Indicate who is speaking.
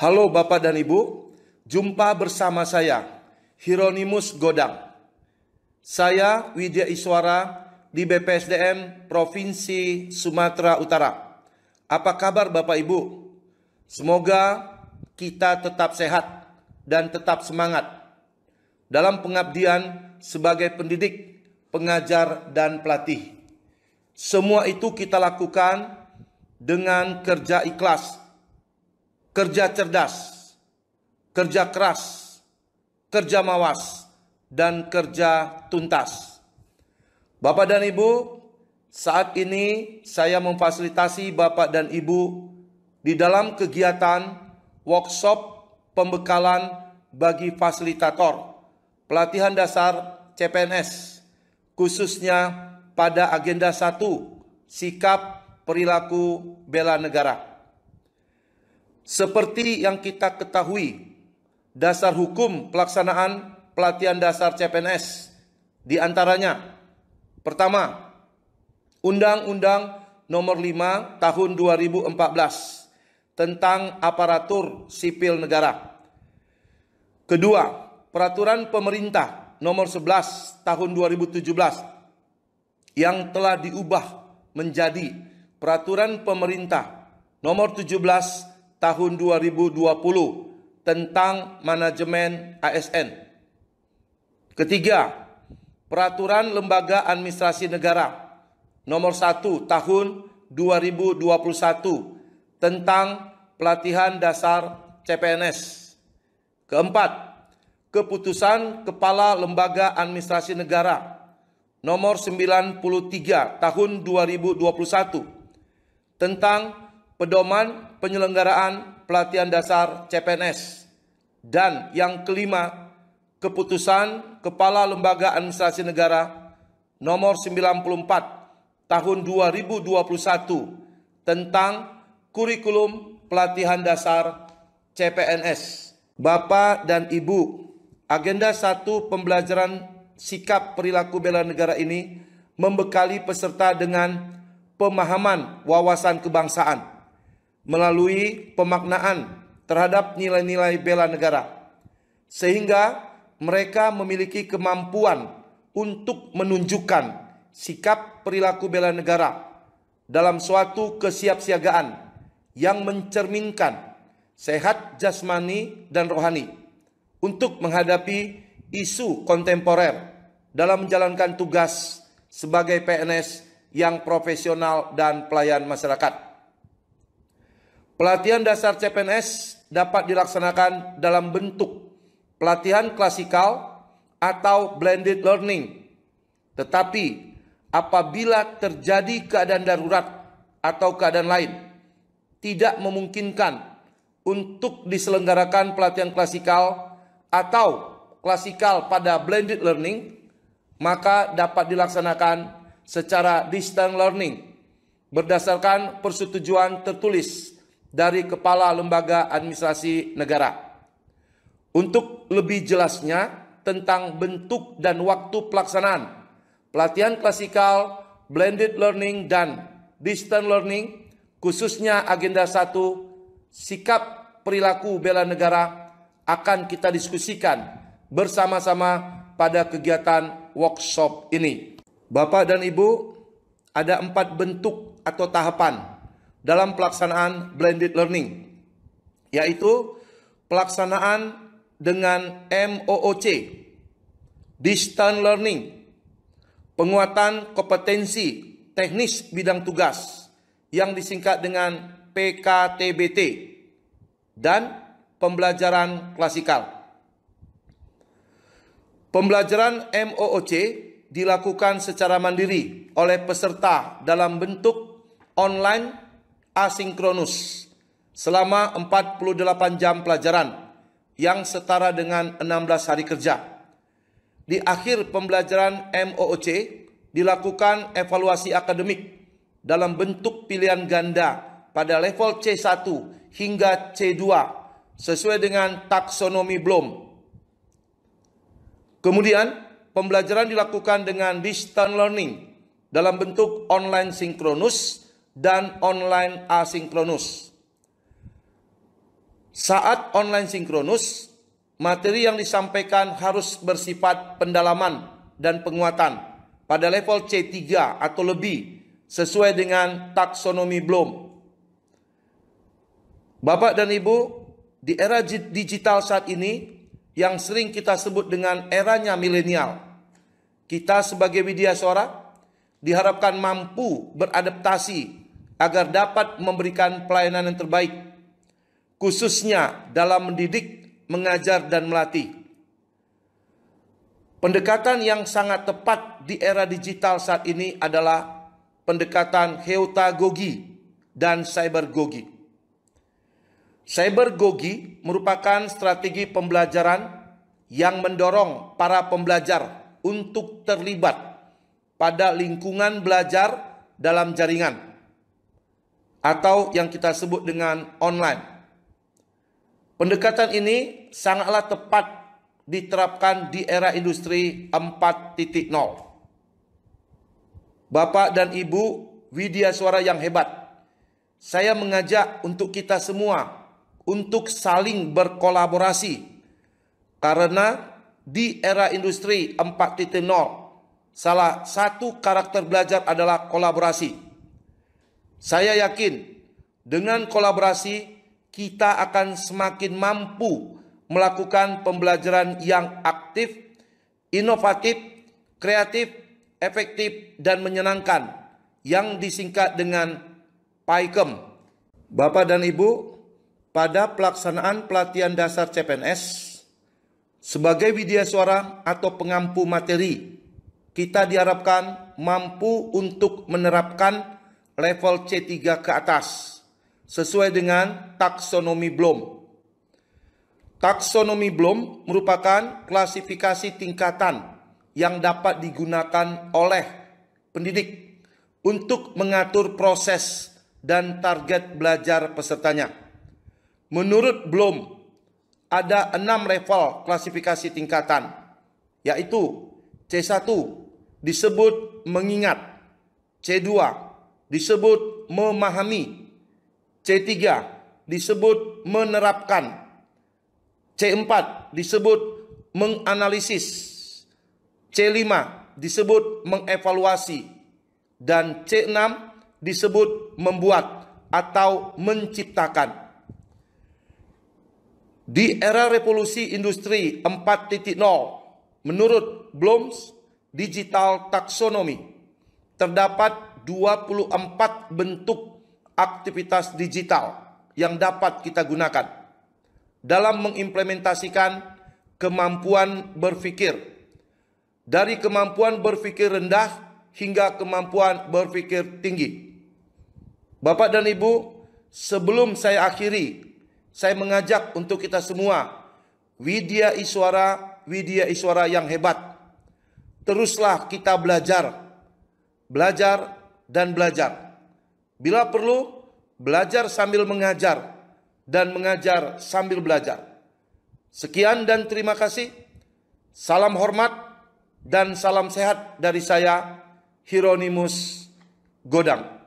Speaker 1: Halo Bapak dan Ibu, jumpa bersama saya, Hieronimus Godang. Saya Widya Iswara di BPSDM Provinsi Sumatera Utara. Apa kabar Bapak Ibu? Semoga kita tetap sehat dan tetap semangat dalam pengabdian sebagai pendidik, pengajar, dan pelatih. Semua itu kita lakukan dengan kerja ikhlas, kerja cerdas, kerja keras, kerja mawas, dan kerja tuntas. Bapak dan Ibu, saat ini saya memfasilitasi Bapak dan Ibu di dalam kegiatan workshop pembekalan bagi fasilitator pelatihan dasar CPNS, khususnya pada agenda 1, sikap perilaku bela negara. Seperti yang kita ketahui, dasar hukum pelaksanaan pelatihan dasar CPNS diantaranya: pertama, Undang-Undang Nomor 5 Tahun 2014 tentang Aparatur Sipil Negara. Kedua, Peraturan Pemerintah Nomor 11 Tahun 2017 yang telah diubah menjadi Peraturan Pemerintah Nomor 17 Tahun 2020 tentang Manajemen ASN. Ketiga, Peraturan Lembaga Administrasi Negara Nomor 1 Tahun 2021 tentang Pelatihan Dasar CPNS. Keempat, Keputusan Kepala Lembaga Administrasi Negara Nomor 93 Tahun 2021 tentang Pedoman Penyelenggaraan Pelatihan Dasar CPNS. Dan yang kelima, Keputusan Kepala Lembaga Administrasi Negara Nomor 94 Tahun 2021 tentang Kurikulum Pelatihan Dasar CPNS. Bapak dan Ibu, agenda 1 pembelajaran sikap perilaku bela negara ini membekali peserta dengan pemahaman wawasan kebangsaan melalui pemaknaan terhadap nilai-nilai bela negara, sehingga mereka memiliki kemampuan untuk menunjukkan sikap perilaku bela negara dalam suatu kesiapsiagaan yang mencerminkan sehat jasmani dan rohani untuk menghadapi isu kontemporer dalam menjalankan tugas sebagai PNS yang profesional dan pelayan masyarakat. Pelatihan dasar CPNS dapat dilaksanakan dalam bentuk pelatihan klasikal atau blended learning. Tetapi apabila terjadi keadaan darurat atau keadaan lain tidak memungkinkan untuk diselenggarakan pelatihan klasikal atau klasikal pada blended learning, maka dapat dilaksanakan secara distance learning berdasarkan persetujuan tertulis dari Kepala Lembaga Administrasi Negara. Untuk lebih jelasnya tentang bentuk dan waktu pelaksanaan pelatihan klasikal, blended learning, dan distance learning, khususnya agenda 1, sikap perilaku bela negara, akan kita diskusikan bersama-sama pada kegiatan workshop ini. Bapak dan Ibu, ada 4 bentuk atau tahapan dalam pelaksanaan blended learning, yaitu pelaksanaan dengan MOOC, distance learning, penguatan kompetensi teknis bidang tugas yang disingkat dengan PKTBT, dan pembelajaran klasikal. Pembelajaran MOOC dilakukan secara mandiri oleh peserta dalam bentuk online asinkronus selama 48 jam pelajaran yang setara dengan 16 hari kerja. Di akhir pembelajaran MOOC dilakukan evaluasi akademik dalam bentuk pilihan ganda pada level C1 hingga C2 sesuai dengan taksonomi Bloom. Kemudian pembelajaran dilakukan dengan distance learning dalam bentuk online sinkronus dan online asinkronus. Saat online sinkronus, materi yang disampaikan harus bersifat pendalaman dan penguatan pada level C3 atau lebih sesuai dengan taksonomi Bloom. Bapak dan Ibu, di era digital saat ini yang sering kita sebut dengan eranya milenial, kita sebagai widya suara diharapkan mampu beradaptasi agar dapat memberikan pelayanan yang terbaik, khususnya dalam mendidik, mengajar, dan melatih. Pendekatan yang sangat tepat di era digital saat ini adalah pendekatan heutagogi dan cybergogi. Cybergogi merupakan strategi pembelajaran yang mendorong para pembelajar untuk terlibat pada lingkungan belajar dalam jaringan atau yang kita sebut dengan online. Pendekatan ini sangatlah tepat diterapkan di era industri 4.0. Bapak dan Ibu widya suara yang hebat, saya mengajak untuk kita semua untuk saling berkolaborasi, karena di era industri 4.0 salah satu karakter belajar adalah kolaborasi. Saya yakin dengan kolaborasi kita akan semakin mampu melakukan pembelajaran yang aktif, inovatif, kreatif, efektif, dan menyenangkan yang disingkat dengan PAIKEM. Bapak dan Ibu, pada pelaksanaan pelatihan dasar CPNS, sebagai widya suara atau pengampu materi, kita diharapkan mampu untuk menerapkan level C3 ke atas sesuai dengan taksonomi Bloom. Taksonomi Bloom merupakan klasifikasi tingkatan yang dapat digunakan oleh pendidik untuk mengatur proses dan target belajar pesertanya. Menurut Bloom, ada 6 level klasifikasi tingkatan, yaitu C1 disebut mengingat, C2 disebut memahami, C3 disebut menerapkan, C4 disebut menganalisis, C5 disebut mengevaluasi, dan C6 disebut membuat atau menciptakan. Di era revolusi industri 4.0, menurut Bloom's Digital Taxonomy, terdapat 24 bentuk aktivitas digital yang dapat kita gunakan dalam mengimplementasikan kemampuan berpikir, dari kemampuan berpikir rendah hingga kemampuan berpikir tinggi. Bapak dan Ibu, sebelum saya akhiri, saya mengajak untuk kita semua, widya iswara yang hebat, teruslah kita belajar dan belajar. Bila perlu, belajar sambil mengajar dan mengajar sambil belajar. Sekian dan terima kasih. Salam hormat dan salam sehat dari saya, Hieronymus Godang.